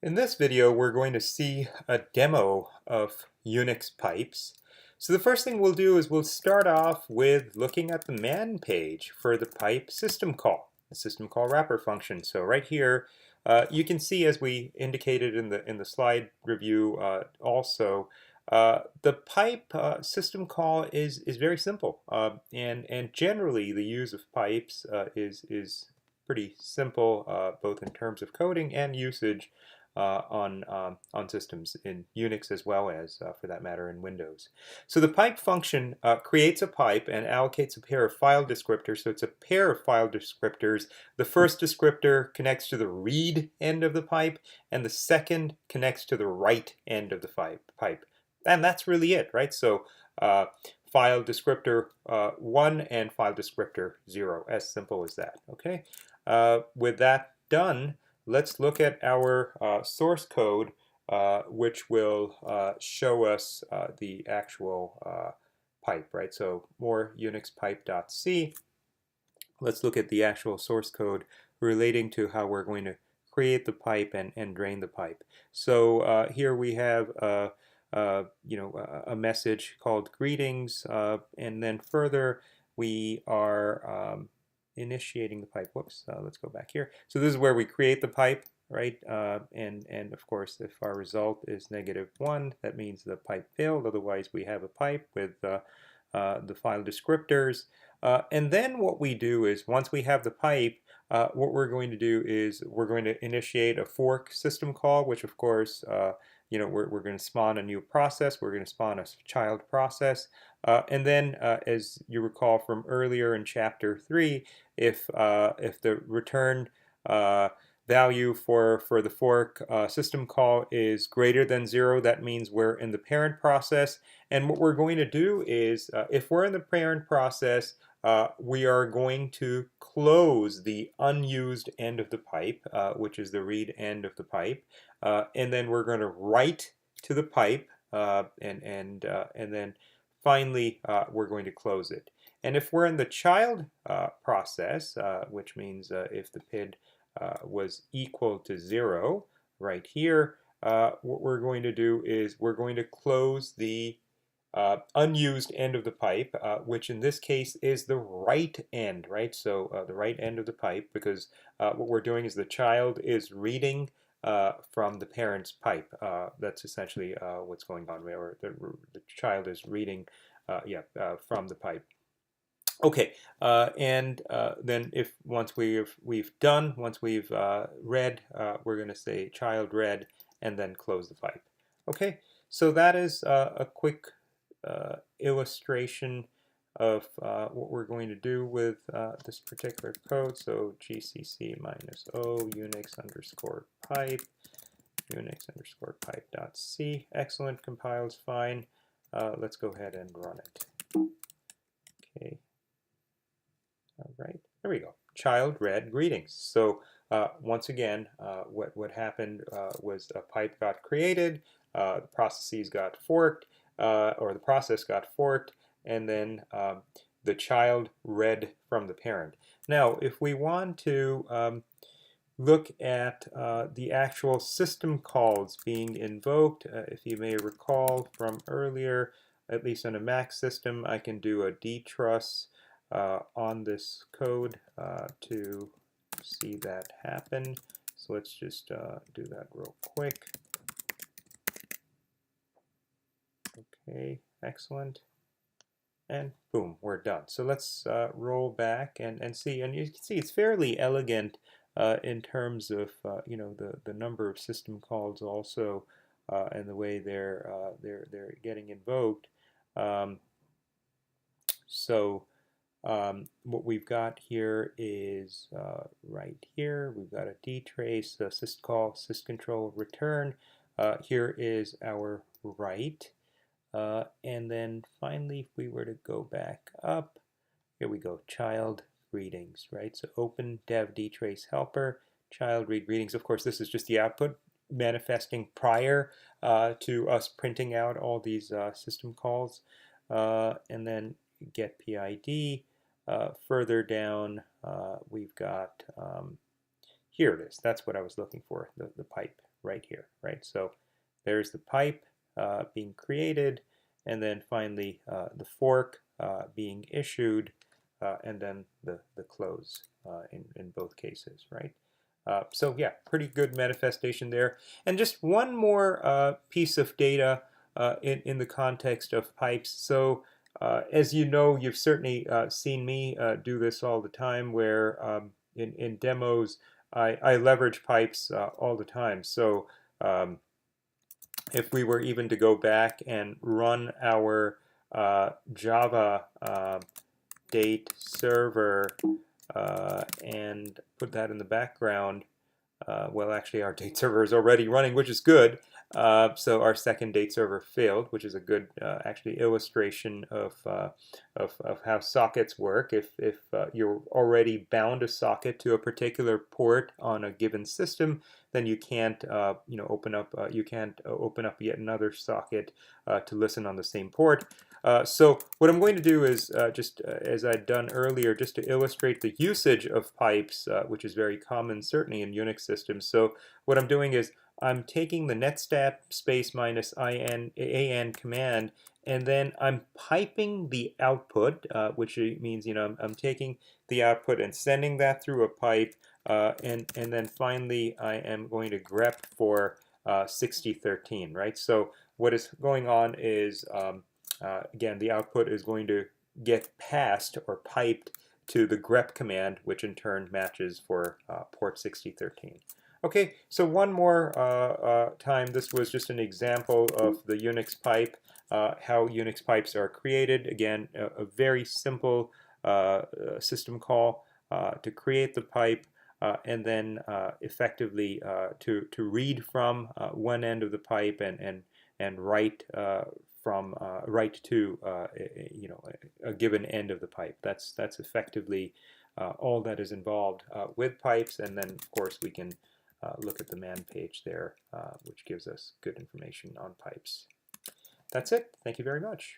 In this video, we're going to see a demo of Unix pipes. So the first thing we'll do is we'll start off with looking at the man page for the pipe system call, the system call wrapper function. So right here, you can see, as we indicated in the slide review, the pipe system call is very simple, and generally the use of pipes is pretty simple, both in terms of coding and usage on systems in Unix as well as, for that matter, in Windows. So the pipe function creates a pipe and allocates a pair of file descriptors. So it's a pair of file descriptors. The first descriptor connects to the read end of the pipe, and the second connects to the write end of the pipe. And that's really it, right? So file descriptor 1 and file descriptor 0, as simple as that, okay? With that done, let's look at our source code, which will show us the actual pipe, right? So more Unix pipe.c. Let's look at the actual source code relating to how we're going to create the pipe and drain the pipe. So here we have a message called greetings, and then further we are initiating the pipe. Whoops, let's go back here. So this is where we create the pipe, right? And of course, if our result is -1, that means the pipe failed. Otherwise, we have a pipe with the file descriptors. And then what we do is, once we have the pipe, what we're going to do is we're going to initiate a fork system call, which of course, we're going to spawn a new process. We're going to spawn a child process. And then, as you recall from earlier in chapter 3, if the return value for the fork system call is greater than 0, that means we're in the parent process. And what we're going to do is, if we're in the parent process, we are going to close the unused end of the pipe, which is the read end of the pipe, and then we're going to write to the pipe, and then finally we're going to close it. And if we're in the child process, which means if the PID was equal to 0, right here, what we're going to do is we're going to close the unused end of the pipe, which in this case is the right end, right? So the right end of the pipe, because what we're doing is the child is reading from the parent's pipe. That's essentially what's going on, where the child is reading from the pipe. Okay, and then once we've read, we're going to say child read and then close the pipe. Okay, so that is a quick illustration of what we're going to do with this particular code. So gcc -o unix underscore pipe, unix underscore pipe.c. Excellent, compiles fine. Let's go ahead and run it. Okay. All right, there we go. Child read greetings. So once again, what happened was a pipe got created, the processes got forked, or the process got forked, and then the child read from the parent. Now, if we want to look at the actual system calls being invoked, if you may recall from earlier, at least on a Mac system, I can do a dtruss on this code to see that happen. So let's just do that real quick. Okay, excellent. And boom, we're done. So let's roll back and see. And you can see it's fairly elegant in terms of the number of system calls also, and the way they're getting invoked. What we've got here is right here. We've got a dtrace, systcall, syscontrol, return. Here is our write. And then finally, if we were to go back up, here we go, child greetings, right? So open dev dtrace helper, child read greetings. Of course, this is just the output manifesting prior to us printing out all these system calls. And then get PID. Further down, we've got here it is. That's what I was looking for, the pipe right here, right? So there's the pipe being created, and then finally the fork being issued, and then the close in both cases, right? So yeah, pretty good manifestation there. And just one more piece of data in the context of pipes. So as you know, you've certainly seen me do this all the time, where in demos I leverage pipes all the time. So um, if we were even to go back and run our Java date server and put that in the background, well, actually, our date server is already running, which is good. So our second date server failed, which is a good, actually, illustration of how sockets work. If you're already bound a socket to a particular port on a given system, then you can't, open up. You can't open up yet another socket to listen on the same port. So what I'm going to do is just as I'd done earlier, just to illustrate the usage of pipes, which is very common certainly in Unix systems. So what I'm doing is I'm taking the netstat space minus an command, and then I'm piping the output, which means I'm taking the output and sending that through a pipe, and then finally I am going to grep for 6013, right? So what is going on is again, the output is going to get passed or piped to the grep command, which in turn matches for port 6013. Okay, so one more time, this was just an example of the Unix pipe, how Unix pipes are created. Again, a very simple system call to create the pipe, and then effectively to read from one end of the pipe and write from write to a given end of the pipe. That's effectively all that is involved with pipes, and then of course we can look at the man page there, which gives us good information on pipes. That's it. Thank you very much.